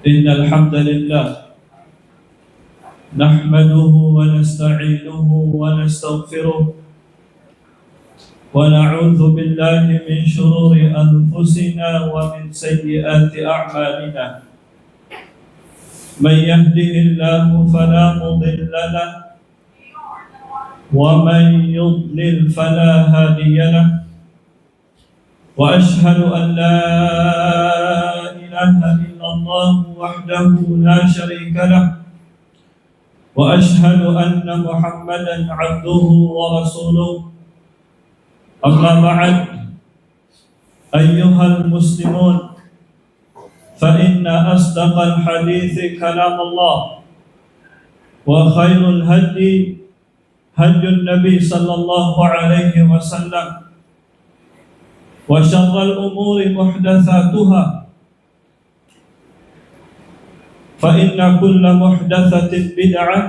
إن الحمد لله نحمده ونستعينه ونستغفره ونعوذ بالله من شرور أنفسنا ومن سيئات أعمالنا. من يهده الله فلا مضل له ومن يضلل فلا هادي له. وأشهد أن لا إله إلا الله وحده لا شريك له، وأشهد أن محمدا عبده ورسوله. أما بعد، أيها المسلمون، فإن أصدق الحديث كلام الله، وخير الهدي هدي النبي صلى الله عليه وسلم، وشر الأمور محدثاتها، فإن كل محدثة بدعة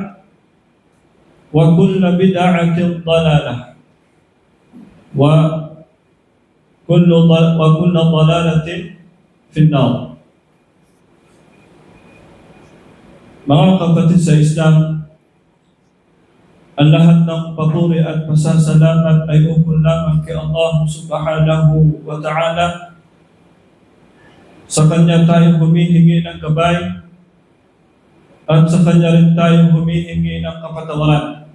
وكل بدعة ضلالة وكل ضلالة في النار. Mga kapatid sa Islam, ang lahat ng papuri at pasasalamat ay ukol lamang kay Allah subhanahu wa ta'ala. Sa Kanya tayo humihingi ng gabay at sa Kanya rin tayo humihingi ng kapatawaran.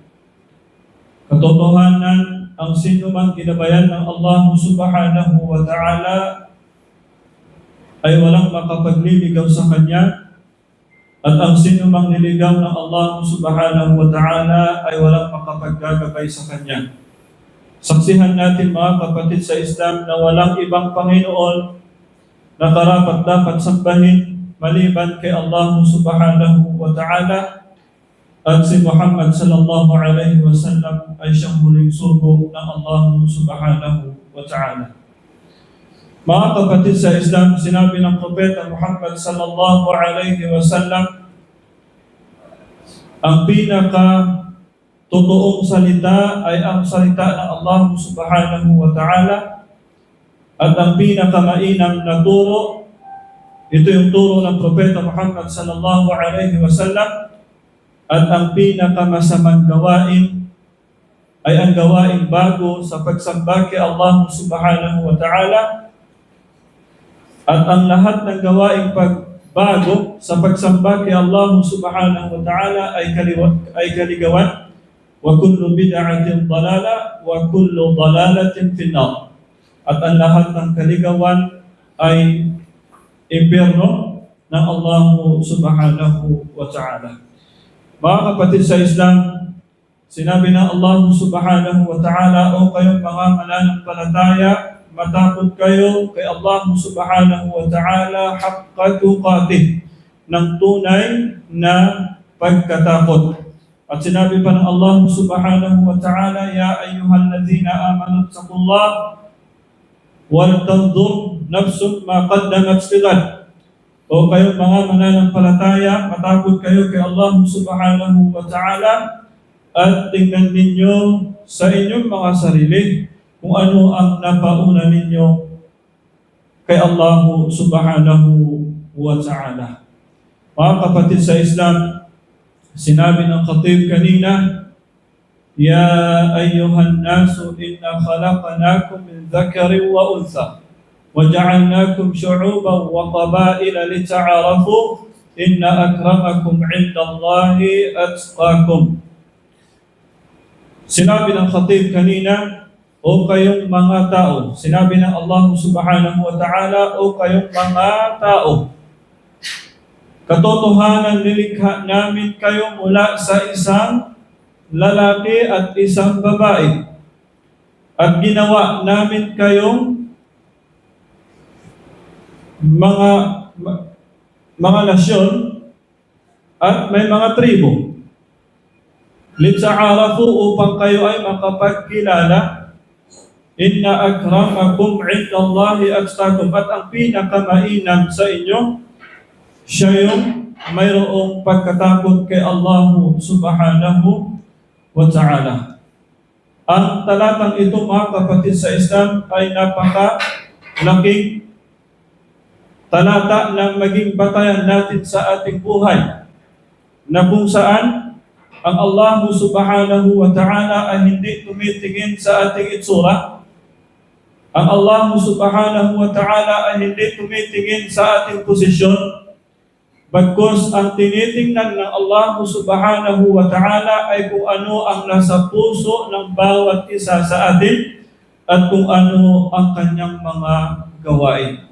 Katotohanan, ang sino mang ginabayan ng Allah subhanahu wa ta'ala ay walang makapagliligaw sa Kanya, at ang sino mang niligaw ng Allah subhanahu wa ta'ala ay walang makapaggagabay sa Kanya. Saksihan natin mga kapatid sa Islam na walang ibang Panginoon na karapat dapat sambahin maliban kay Allah subhanahu wa ta'ala, at si Muhammad sallallahu alaihi wasallam ay siyang huling sugo ng Allah subhanahu wa ta'ala. Mga kapatid sa Islam, sinabi ng Propeta Muhammad sallallahu alaihi wasallam, ang pinaka-totoong salita ay ang salita ng Allah subhanahu wa ta'ala, at ang pinaka-mainam na turo, ito yung turo ng Propeta Muhammad sallallahu alaihi wasallam, at ang pinaka-masamang gawain ay ang gawain bago sa pagsamba kay Allah subhanahu wa ta'ala. At ang lahat ng gawaing pagbago sa pagsamba kay Allah subhanahu wa ta'ala ay kaligawan. Wa kullu bid'atin dalala wa kullu dalalatin finnar. At ang lahat ng kaligawan ay impyerno ng Allah subhanahu wa ta'ala. Mga kapatid sa Islam, sinabi ng Allah subhanahu wa ta'ala, o kayong mga mananampalataya, matakot kayo kay Allah subhanahu wa ta'ala haqqa tuqatih, ng tunay na pagkatakot. At sinabi pa ng Allah subhanahu wa ta'ala, ya ayyuhalladhina amanu taqullah wal tanzur nafsun ma qaddamat ligad. O kayong mga mananampalataya, matakot kayo kay Allah subhanahu wa ta'ala, at tingnan ninyo sa inyong mga sarili kung ano ang napauna ninyo kay Allah subhanahu wa ta'ala. Mga kapatid sa Islam, sinabi ng khatib kanina, ya ayyuhan nasu inna khalaqnakum min dhakarin wa untha وَجَعَلْنَاكُمْ شُعُوبًا وَقَبَائِلَ لِتَعَارَفُوا إِنَّ أَكْرَمَكُمْ عِندَ اللَّهِ أَتْقَاكُمْ. Sinabi ng khatib kanina, o kayong mga tao. Sinabi ng Allah subhanahu wa ta'ala, o kayong mga tao. Katotohanan, nilikha namin kayo mula sa isang lalaki at isang babae. At ginawa namin kayong mga nasyon at may mga tribo. Lita'arafu, upang kayo ay makapagkilala. Inna akramakum indallahi atqakum, at ang pinakamainam sa inyo, siya yung mayroong pagkatakot kay Allah subhanahu wa ta'ala. Ang talatang ito, mga kapatid sa Islam, ay napaka-laking talata na maging batayan natin sa ating buhay, na kung saan ang Allah subhanahu wa ta'ala ay hindi tumitingin sa ating itsura. Ang Allah subhanahu wa ta'ala ay hindi tumitingin sa ating posisyon, bagkus ang tinitingnan ng Allah subhanahu wa ta'ala ay kung ano ang nasa puso ng bawat isa sa atin at kung ano ang kanyang mga gawain.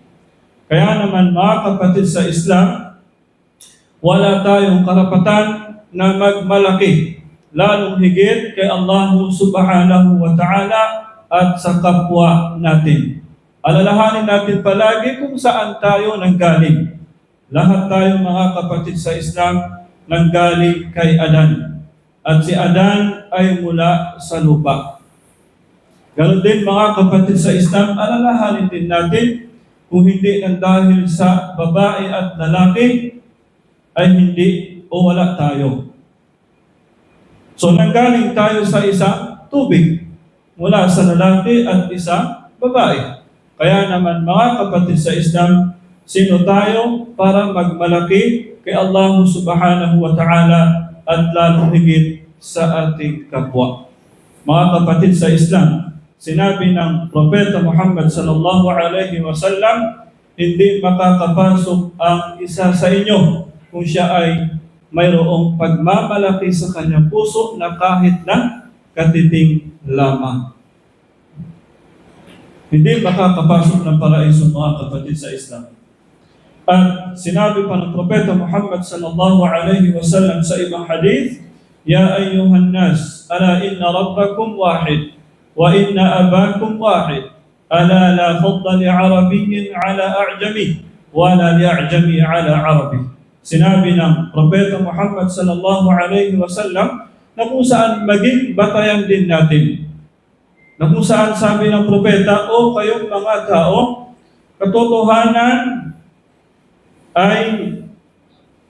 Kaya naman mga kapatid sa Islam, wala tayong karapatan na magmalaki, lalong higit kay Allah subhanahu wa ta'ala at sa kapwa natin. Alalahanin natin palagi kung saan tayo nanggaling. Lahat tayo mga kapatid sa Islam nanggaling kay Adan. At si Adan ay mula sa lupa. Ganon din mga kapatid sa Islam, alalahanin din natin kung hindi nang dahil sa babae at lalaki ay hindi o wala tayo. So nanggaling tayo sa isang tubig mula sa lalaki at isang babae. Kaya naman mga kapatid sa Islam, sino tayo para magmalaki kay Allah subhanahu wa ta'ala at lalong higit sa ating kapwa. Mga kapatid sa Islam, sinabi ng Propeta Muhammad sallallahu alaihi wasallam, hindi makakapasok ang isa sa inyo kung siya ay mayroong pagmamalaki sa kanyang puso na kahit na katiting lamang. Hindi makakapasok ng paraiso mga kapatid sa Islam. At sinabi pa ng Propeta Muhammad sallallahu alaihi wasallam sa ibang hadith, Ya ayyuhan nas, ala inna rabbakum wahid, wa inna abakum wahid, ala la fadla li arabiyyin ala a'jami, wa la li a'jami ala arabi. Sinabi ng Propeta Muhammad sallallahu alaihi wasallam na kung saan maging batayan din natin. Na kung saan sabi ng Propeta, o kayong mga tao, katotohanan ay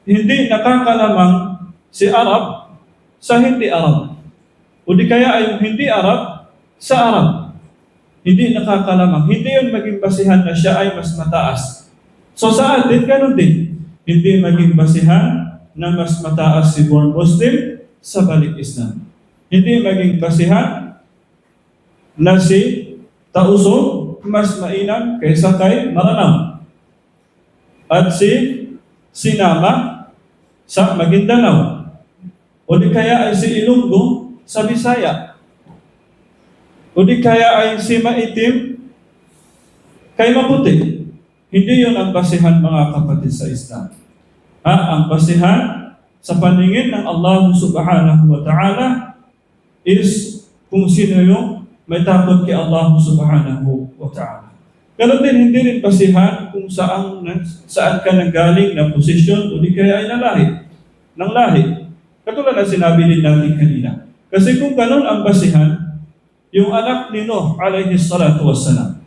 hindi nakakalamang si Arab sa hindi Arab. O di kaya ay hindi Arab sa Arab. Hindi nakakalamang. Hindi yun maging basihan na siya ay mas mataas. So sa atin, ganun din. Hindi maging basihan na mas mataas si born Muslim sa balik Islam. Hindi maging basihan na si Tausong mas mainam kaysa kay Maranam. At si Sinama sa Maguindanao. O di kaya ay si Ilonggo sa Bisaya. O di kaya ay si Maitim kay Maputi. Hindi yun ang basihan mga kapatid sa Islam. Ang basihan sa paningin ng Allah subhanahu wa ta'ala is kung sino yung may takot kay Allah subhanahu wa ta'ala. Ganon din, hindi rin basihan kung saan ka nanggaling na posisyon o di kaya ay ng lahi. Katulad na sinabi din natin kanina. Kasi kung ganon ang basihan, yung anak ni Nuh alayhi salatu wassalam,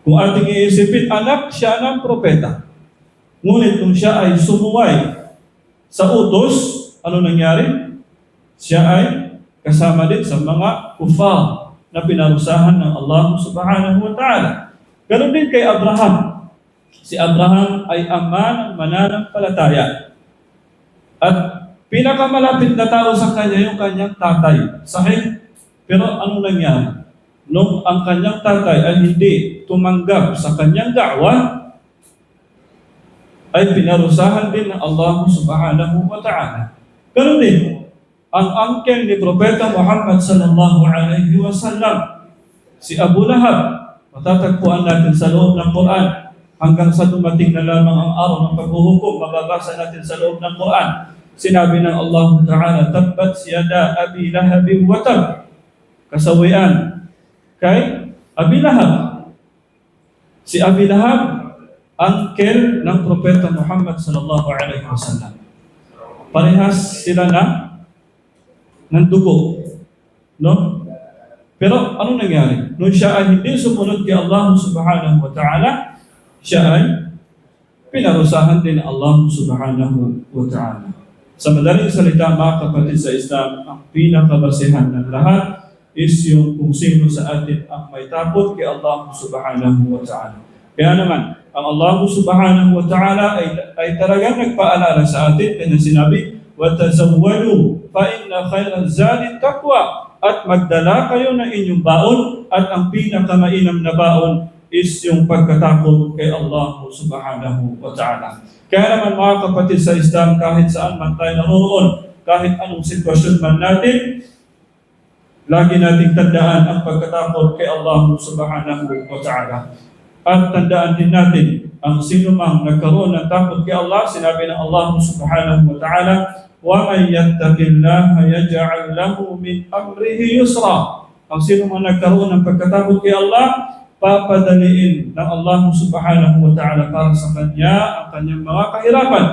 kung ating iisipin, anak siya ng propeta. Ngunit kung siya ay sumuway sa utos, ano nangyari? Siya ay kasama din sa mga kufar na pinarusahan ng Allah subhanahu wa ta'ala. Ganon din kay Abraham. Si Abraham ay ama ng mananampalataya. At pinakamalapit na tao sa kanya yung kanyang tatay. Sahih. Pero ano nangyari? Nung ang kanyang tatay ay hindi tumanggap sa kanyang da'wa, ay pinarusahan din ng Allah subhanahu wa ta'ala. Ganon din, ang angkel ni Propeta Muhammad sallallahu alaihi wasallam, si Abu Lahab, matatagpuan natin sa loob ng Quran, hanggang sa dumating na lamang ang araw ng paghuhukom, mababasa natin sa loob ng Quran. Sinabi ng Allah Ta'ala, Tabbat siyada Abi Lahabin wa tab. Kasawian kay Abi Lahab. Si Abi Lahab, angkel ng Propeta Muhammad sallallahu alaihi wasallam. Parehas sila ng dugo. No? Pero ano nangyari? Nung siya ay hindi sumunod kay Allah subhanahu wa ta'ala, siya ay pinarusahan din Allah subhanahu wa ta'ala. Sa madaling salita, mga kapatid sa Islam, ang pinakabasihan ng lahat is yung kung sino sa atin ang may takot kay Allah subhanahu wa ta'ala. Kaya naman, ang Allah subhanahu wa ta'ala ay talagang nagpaalala sa atin kaya sinabi, وَتَزَوَّلُوا فَإِنَّ خَيْرَ الزَّادِ التَّقْوَى at magdala kayo ng inyong baon at ang pinakamainam na baon is yung pagkatakot kay Allah subhanahu wa ta'ala. Kaya naman mga kapatid sa Islam, kahit saan man tayo naroon, kahit anong sitwasyon man natin, lagi nating tandaan ang pagkatakot kay Allah subhanahu wa ta'ala. At tandaan din natin, ang sino mang nagkaroon ng takot kay Allah, sinabi ng Allah subhanahu wa ta'ala, وَمَنْ يَتَّقِ اللَّهَ يَجْعَلْ لَهُ مِنْ أَمْرِهِ يُسْرًا. Ang sino mang nagkaroon ng pagkatakot kay Allah, papadaliin ng Allah subhanahu wa ta'ala para sa kanya ang kanyang mga kahirapan.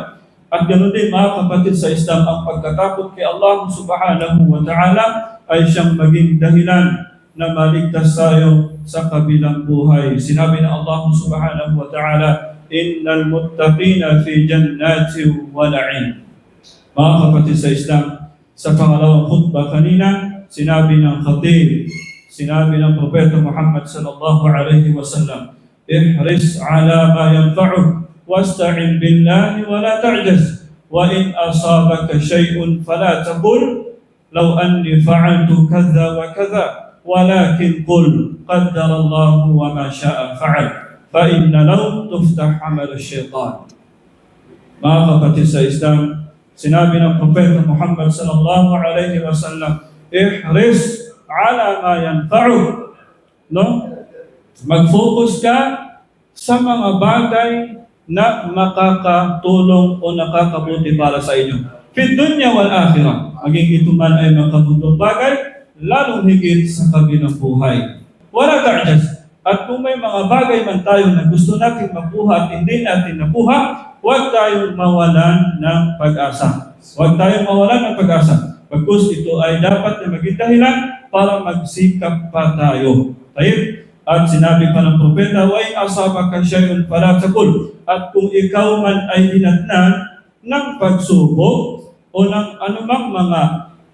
At ganoon din mga kapatid sa Islam, ang pagkatakot kay Allah subhanahu wa ta'ala ay siyang maging dahilan na maligtas tayo sa kabilang buhay. Sinabi ng Allah subhanahu wa ta'ala, innal muttaqina fi jannati wa na'im. Mga kapatid sa Islam, sa pangalawang khutbah kanina, sinabi ng khatib, sinabi ng Propeta Muhammad sallallahu alaihi wasallam, ihris ala ma yanfa'uk wasta'in billahi wa la ta'jaz wa in asabaka shay'un fala taqul law anni fa'altu kadha wa kadha ولكن قل قدر الله وما شاء فعل فإن لو تفتح عمل الشيطان. Mga kapatid sa Islam, sinabi ng Propeta Muhammad sallallahu alaihi wasallam, ihris ala ma yanfa'u. No? Mag-focus ka sa mga bagay na makakatulong o nakakabuti para sa inyo. Fi dunya wal akhirah. Maging ito man ay makabutong bagay, lalong higit sa kabilang buhay. Wala ta'jaz. At kung may mga bagay man tayo na gusto natin makuha at hindi natin nakuha, huwag tayong mawalan ng pag-asa. Huwag tayong mawalan ng pag-asa. Pagkus ito ay dapat na maging dahilan para magsikap pa tayo. At sinabi pa ng Propeta, وَإِنْ أَصَابَكَ شَيْءٌ فَلَا تَقُلْ. At kung ikaw man ay dinatnan ng pagsubok o ng anumang mga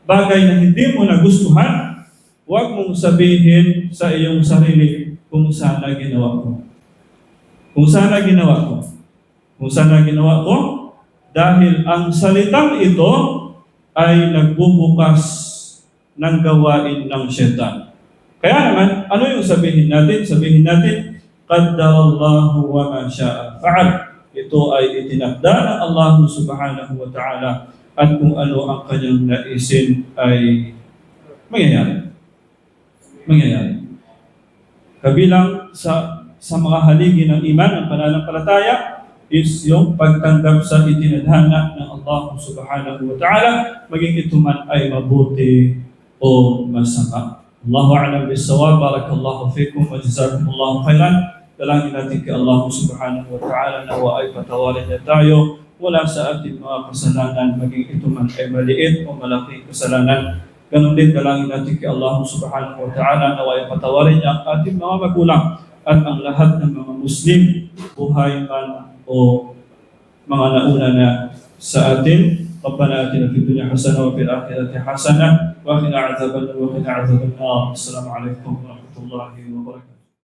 bagay na hindi mo nagustuhan, huwag mong sabihin sa iyong sarili kung sana ginawa ko. Kung sana ginawa ko. Kung sana ginawa ko, dahil ang salitang ito ay nagbubukas ng gawain ng syaitan. Kaya naman, ano yung sabihin natin? Sabihin natin, qaddarallahu wa ma syaa fa'al. Ito ay itinakda ng Allah subhanahu wa ta'ala. At kung ano ang kanyang naisin ay mangyayari. Mangyayari. Kabilang sa mga haligi ng iman, ng pananampalataya, is yung pagtanggap sa itinadhana ng Allah subhanahu wa ta'ala, maging ito man ay mabuti o masama. Allahu a'lam bis-shawab. Barakallahu fikum wa jazakumullahu khairan. Dalangin natin kay Allah subhanahu wa ta'ala na ay patawarin niya tayo wala sa ating mga kasalanan, maging ito man ay maliit o malaking kasalanan. Ganon din dalangin natin kay Allah subhanahu wa ta'ala na ay patawarin niya ang ating mga magulang at ang lahat ng mga Muslim, buhay man o mga nauna na sa atin. ربنا آتنا في الدنيا حسنة وفي الآخرة حسنة وقنا عذاب النار. السلام عليكم ورحمة الله وبركاته.